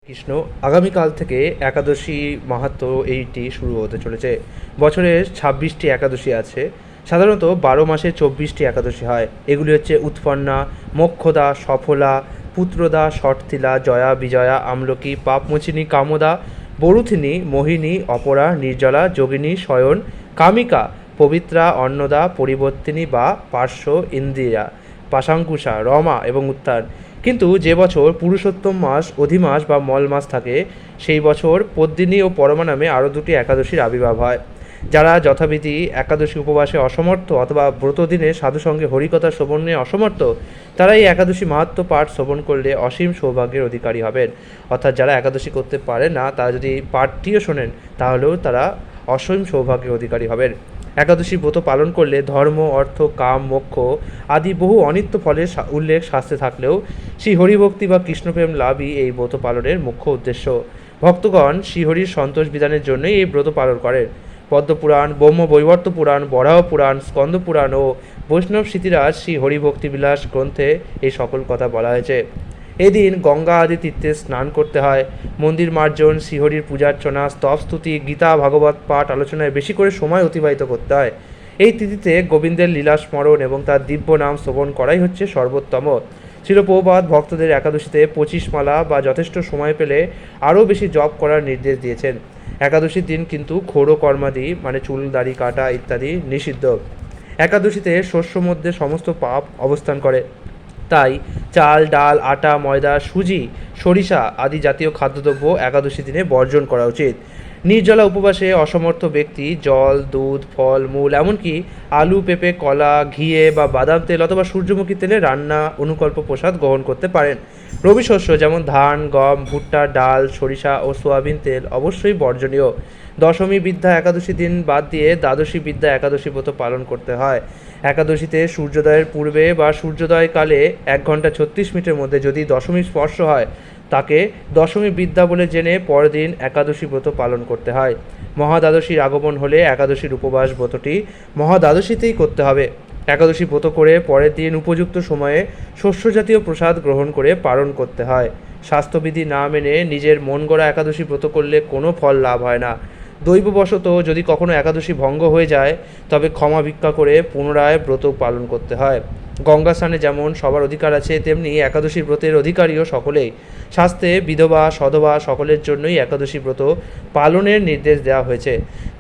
কৃষ্ণ আগামীকাল থেকে একাদশী মাহাত্ম্য এইটি শুরু হতে চলেছে। বছরের 26টি একাদশী আছে। সাধারণত 12 মাসে 24টি একাদশী হয়। এগুলি হচ্ছে উৎপন্না, মোক্ষদা, সফলা, পুত্রদা, শর্তিলা, জয়া, বিজয়া, আমলকি, পাপমোচিনী, কামদা, বরুথিনী, মোহিনী, অপরা, নির্জলা, যোগিনী, শয়ন, কামিকা, পবিত্রা, অন্নদা, পরিবর্তিনী বা পার্শ্ব, ইন্দিরা, পাশাঙ্কুশা, রমা এবং উত্থান। কিন্তু যে বছর পুরুষোত্তম মাস, অধিমাস বা মল মাস থাকে, সেই বছর পদ্মিনী ও পরমা নামে আরও দুটি একাদশীর আবির্ভাব হয়। যারা যথাবিধি একাদশী উপবাসে অসমর্থ অথবা ব্রতদিনে সাধুসঙ্গে হরিকথা শ্রবণে অসমর্থ, তারা এই একাদশী মাহাত্ম্য পাঠ শ্রবণ করলে অসীম সৌভাগ্যের অধিকারী হবেন। অর্থাৎ যারা একাদশী করতে পারে না, তারা যদি পাঠটিও শোনেন, তাহলেও তারা অসীম সৌভাগ্যের অধিকারী হবেন। একাদশী ব্রত পালন করলে ধর্ম, অর্থ, কাম, মোক্ষ আদি বহু অনিত্য ফলের উল্লেখ শাস্ত্রে থাকলেও শ্রীহরিভক্তি বা কৃষ্ণপ্রেম লাভই এই ব্রত পালনের মুখ্য উদ্দেশ্য। ভক্তগণ শ্রীহরির সন্তোষ বিধানের জন্যই এই ব্রত পালন করেন। পদ্মপুরাণ, ব্রহ্মবৈবর্ত পুরাণ, বরাহ পুরাণ, স্কন্দ পুরাণ ও বৈষ্ণব স্মৃতিরাজ শ্রী হরিভক্তিবিলাস গ্রন্থে এই সকল কথা বলা হয়েছে। এদিন গঙ্গা আদি তীর্থে স্নান করতে হয়। মন্দির মার্জন, শ্রীহরির পূজার্চনা, স্তব স্তুতি, গীতা ভাগবত পাঠ আলোচনায় বেশি করে সময় অতিবাহিত করতে হয়। এই তিথিতে গোবিন্দের লীলা স্মরণ এবং তার দিব্য নাম শ্রবণ করাই হচ্ছে সর্বোত্তম। শিল প্রভুপাদ ভক্তদের একাদশীতে 25 মালা বা যথেষ্ট সময় পেলে আরও বেশি জপ করার নির্দেশ দিয়েছেন। একাদশীর দিন কিন্তু ক্ষৌর কর্মাদি মানে চুল দাড়ি কাটা ইত্যাদি নিষিদ্ধ। একাদশীতে শস্য মধ্যে সমস্ত পাপ অবস্থান করে, তাই চাল, ডাল, আটা, ময়দা, সুজি, সরিষা আদি জাতীয় খাদ্যদ্রব্য একাদশী দিনে বর্জন করা উচিত। নির্জলা উপবাসে অসমর্থ ব্যক্তি জল, দুধ, ফল মূল এমনকি আলু, পেঁপে, কলা, ঘিয়ে বা বাদাম তেল অথবা সূর্যমুখী তেলে রান্না অনুকল্প প্রসাদ গ্রহণ করতে পারেন। রবি শস্য যেমন ধান, গম, ভুট্টা, ডাল, সরিষা ও সোয়াবিন তেল অবশ্যই বর্জনীয়। দশমী বিদ্যা একাদশী দিন বাদ দিয়ে দ্বাদশী বিদ্যা একাদশী ব্রত পালন করতে হয়। একাদশীতে সূর্যোদয়ের পূর্বে বা সূর্যোদয় কালে 1 ঘন্টা 36 মিনিটের মধ্যে যদি দশমী স্পর্শ হয়, তাকে দশমী বিদ্যা বলে জেনে পরের দিন একাদশী ব্রত পালন করতে হয়। মহাদ্বাদশীর আগমন হলে একাদশীর উপবাস ব্রতটি মহাদ্বাদশীতেই করতে হবে। একাদশী ব্রত করে পরের দিন উপযুক্ত সময়ে শস্যজাতীয় প্রসাদ গ্রহণ করে পালন করতে হয়। স্বাস্থ্যবিধি না মেনে নিজের মন গড়া একাদশী ব্রত করলে কোনো ফল লাভ হয় না। দৈববশত যদি কখনো একাদশী ভঙ্গ হয়ে যায়, তবে ক্ষমা ভিক্ষা করে পুনরায় ব্রত পালন করতে হয়। গঙ্গা স্নানে যেমন সবার অধিকার আছে, তেমনি একাদশী ব্রতের অধিকারীও সকলেই। শাস্ত্রে বিধবা, সধবা সকলের জন্যই একাদশী ব্রত পালনের নির্দেশ দেওয়া হয়েছে।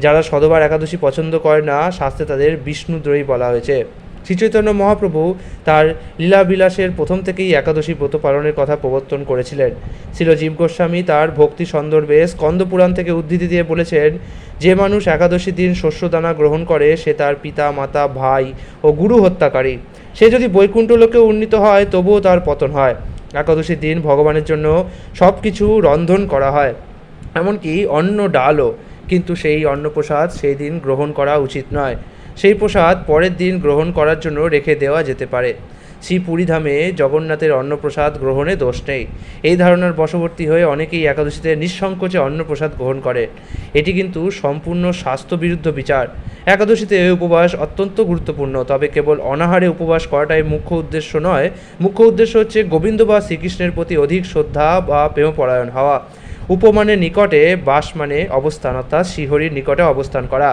যারা সধবার একাদশী পছন্দ করে না, শাস্ত্রে তাদের বিষ্ণুদ্রোহী বলা হয়েছে। শ্রীচৈতন্য মহাপ্রভু তার লীলাবিলাসের প্রথম থেকেই একাদশী ব্রত পালনের কথা প্রবর্তন করেছিলেন। শ্রীল জীব গোস্বামী তার ভক্তি সন্দর্ভে স্কন্দ পুরাণ থেকে উদ্ধৃতি দিয়ে বলেছেন, যে মানুষ একাদশী দিন শস্যদানা গ্রহণ করে সে তার পিতা, মাতা, ভাই ও গুরু হত্যাকারী। সে যদি বৈকুণ্ঠ লোকে উন্নীত হয়, তবুও তার পতন হয়। একাদশীর দিন ভগবানের জন্য সব কিছু রন্ধন করা হয়, এমনকি অন্ন ডালও, কিন্তু সেই অন্নপ্রসাদ সেই দিন গ্রহণ করা উচিত নয়। সেই প্রসাদ পরের দিন গ্রহণ করার জন্য রেখে দেওয়া যেতে পারে। শ্রী পুরীধামে জগন্নাথের অন্নপ্রসাদ গ্রহণে দোষ নেই। এই ধারণার বশবর্তী হয়ে অনেকেই একাদশীতে নিঃসংকোচে অন্নপ্রসাদ গ্রহণ করে। এটি কিন্তু সম্পূর্ণ স্বাস্থ্যবিরুদ্ধ বিচার। একাদশীতে এই উপবাস অত্যন্ত গুরুত্বপূর্ণ, তবে কেবল অনাহারে উপবাস করাটাই মুখ্য উদ্দেশ্য নয়। মুখ্য উদ্দেশ্য হচ্ছে গোবিন্দ বা শ্রীকৃষ্ণের প্রতি অধিক শ্রদ্ধা বা প্রেমপরায়ণ হওয়া। উপমানের নিকটে বাস মানে অবস্থান, অর্থাৎ শ্রীহরির নিকটে অবস্থান করা।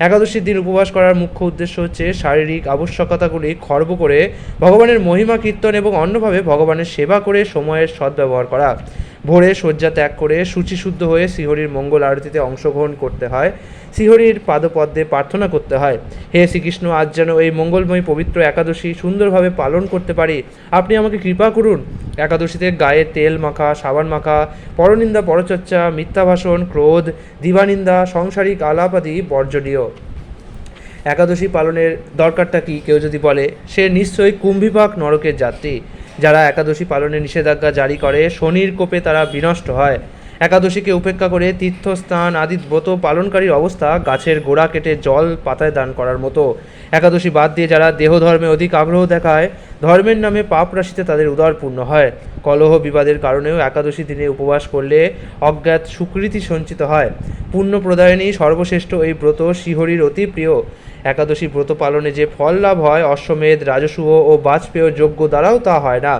একাদশীর দিন উপবাস করার মুখ্য উদ্দেশ্য হচ্ছে শারীরিক আবশ্যকতাগুলি খর্ব করে ভগবানের মহিমা কীর্তন এবং অন্যভাবে ভগবানের সেবা করে সময়ের সদ্ব্যবহার করা। ভোরে শয্যা ত্যাগ করে শুচিশুদ্ধ হয়ে শ্রীহরির মঙ্গল আরতিতে অংশগ্রহণ করতে হয়। শ্রীহরির পাদপদ্মে প্রার্থনা করতে হয়, হে শ্রীকৃষ্ণ, আজ যেন এই মঙ্গলময় পবিত্র একাদশী সুন্দরভাবে পালন করতে পারি, আপনি আমাকে কৃপা করুন। একাদশীতে গায়ে তেল মাখা, সাবান মাখা, পরনিন্দা, পরচর্চা, মিথ্যা ভাষণ, ক্রোধ, দিবানিন্দা, সাংসারিক আলাপ আদি বর্জনীয়। একাদশী পালনের দরকারটা কি কেউ যদি বলে, সে নিশ্চয়ই কুম্ভীপাক নরকের যাত্রী। যারা একাদশী পালনে নিষেধাজ্ঞা জারি করে, শনির কোপে তারা বিনষ্ট হয়। একাদশীকে উপেক্ষা করে তীর্থস্থান আদি ব্রত পালনকারীর অবস্থা গাছের গোড়া কেটে জল পাতায় দান করার মতো। একাদশী বাদ দিয়ে যারা দেহধর্মে অধিক আগ্রহ দেখায়, ধর্মের নামে পাপ রাশিতে তাদের উদরপূর্ণ হয়। কলহ বিবাদের কারণেও একাদশী দিনে উপবাস করলে অজ্ঞাত সুকৃতি সঞ্চিত হয়। পুণ্য প্রদায়নী সর্বশ্রেষ্ঠ এই ব্রত শ্রীহরির অতি প্রিয়। একাদশী ব্রত পালনে যে ফল লাভ হয়, অশ্বমেধ, রাজসূয় ও বাজপেয় যজ্ঞ দ্বারাও তা হয় না।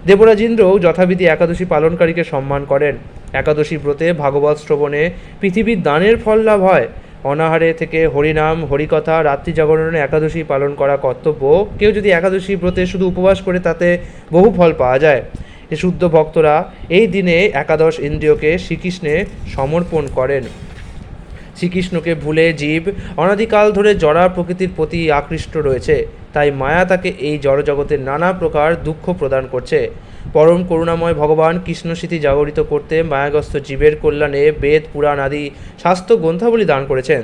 দেবরাজ ইন্দ্রও যথাবিধি একাদশী পালনকারীকে সম্মান করেন। একাদশী ব্রতে ভাগবত শ্রবণে পৃথিবীর দানের ফল লাভ হয়। অনাহারে থেকে হরিনাম হরিকথা রাত্রি জাগরণে একাদশী পালন করা কর্তব্য। কেউ যদি একাদশী ব্রতে শুধু উপবাস করে তাতে বহু ফল পাওয়া যায়। এ শুদ্ধ ভক্তরা এই দিনে একাদশ ইন্দ্রিয়কে শ্রীকৃষ্ণে সমর্পণ করেন। শ্রীকৃষ্ণকে ভুলে জীব অনাদিকাল ধরে জড়া প্রকৃতির প্রতি আকৃষ্ট রয়েছে, তাই মায়া তাকে এই জড়জগতের নানা প্রকার দুঃখ প্রদান করছে। পরম করুণাময় ভগবান কৃষ্ণস্মৃতি জাগরিত করতে মায়াগ্রস্ত জীবের কল্যাণে বেদ পুরাণ আদি শাস্ত্র গ্রন্থাবলী দান করেছেন।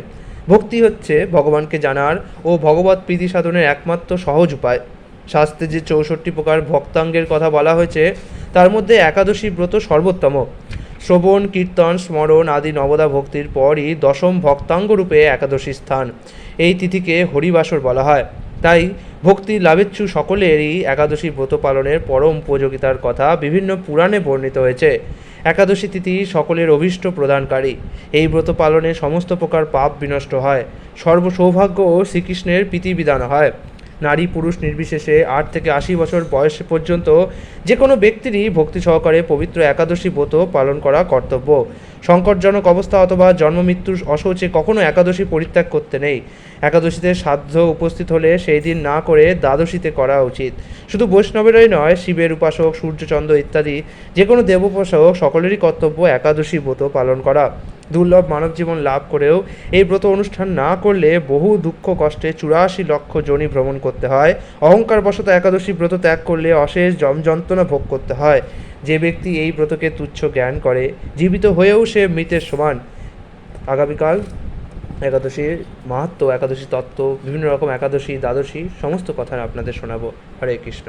ভক্তি হচ্ছে ভগবানকে জানার ও ভগবত প্রীতি সাধনের একমাত্র সহজ উপায়। শাস্ত্রে যে 64 প্রকার ভক্তাঙ্গের কথা বলা হয়েছে তার মধ্যে একাদশী ব্রত সর্বোত্তম। শ্রবণ কীর্তন স্মরণ আদি নবদা ভক্তির পরই দশম ভক্তাঙ্গ রূপে একাদশী স্থান। এই তিথিকে হরিবাসর বলা হয়। তাই ভক্তি লাভেচ্ছু সকলেরই একাদশী ব্রত পালনের পরম উপযোগিতার কথা বিভিন্ন পুরাণে বর্ণিত হয়েছে। একাদশী তিথি সকলের অভীষ্ট প্রদানকারী। এই ব্রত পালনে সমস্ত প্রকার পাপ বিনষ্ট হয়, সর্বসৌভাগ্য ও শ্রীকৃষ্ণের প্রীতিবিধান হয়। নারী পুরুষ নির্বিশেষে 8 থেকে 80 বছর বয়স পর্যন্ত যে কোনো ব্যক্তিরই ভক্তি সহকারে পবিত্র একাদশী ব্রত পালন করা কর্তব্য। সংকটজনক অবস্থা অথবা জন্মমৃত্যুর অশৌচে কখনো একাদশী পরিত্যাগ করতে নেই। একাদশীতে সাধ্য উপস্থিত হলে সেই দিন না করে দ্বাদশীতে করা উচিত। শুধু বৈষ্ণবেরই নয়, শিবের উপাসক সূর্যচন্দ্র ইত্যাদি যে কোনো দেব উপাসক সকলেরই কর্তব্য একাদশী ব্রত পালন করা। দুর্লভ মানব জীবন লাভ করেও এই ব্রত অনুষ্ঠান না করলে বহু দুঃখ কষ্টে 84 লক্ষ যোনি ভ্রমণ করতে হয়। অহংকারবশত একাদশী ব্রত ত্যাগ করলে অশেষ যন্ত্রণা ভোগ করতে হয়। যে ব্যক্তি এই ব্রতকে তুচ্ছ জ্ঞান করে জীবিত হয়েও সে মৃতের সমান। আগামীকাল একাদশীর মাহাত্ম্য, একাদশী তত্ত্ব, বিভিন্ন রকম একাদশী দ্বাদশী সমস্ত কথা আপনাদের শোনাবো। হরে কৃষ্ণ।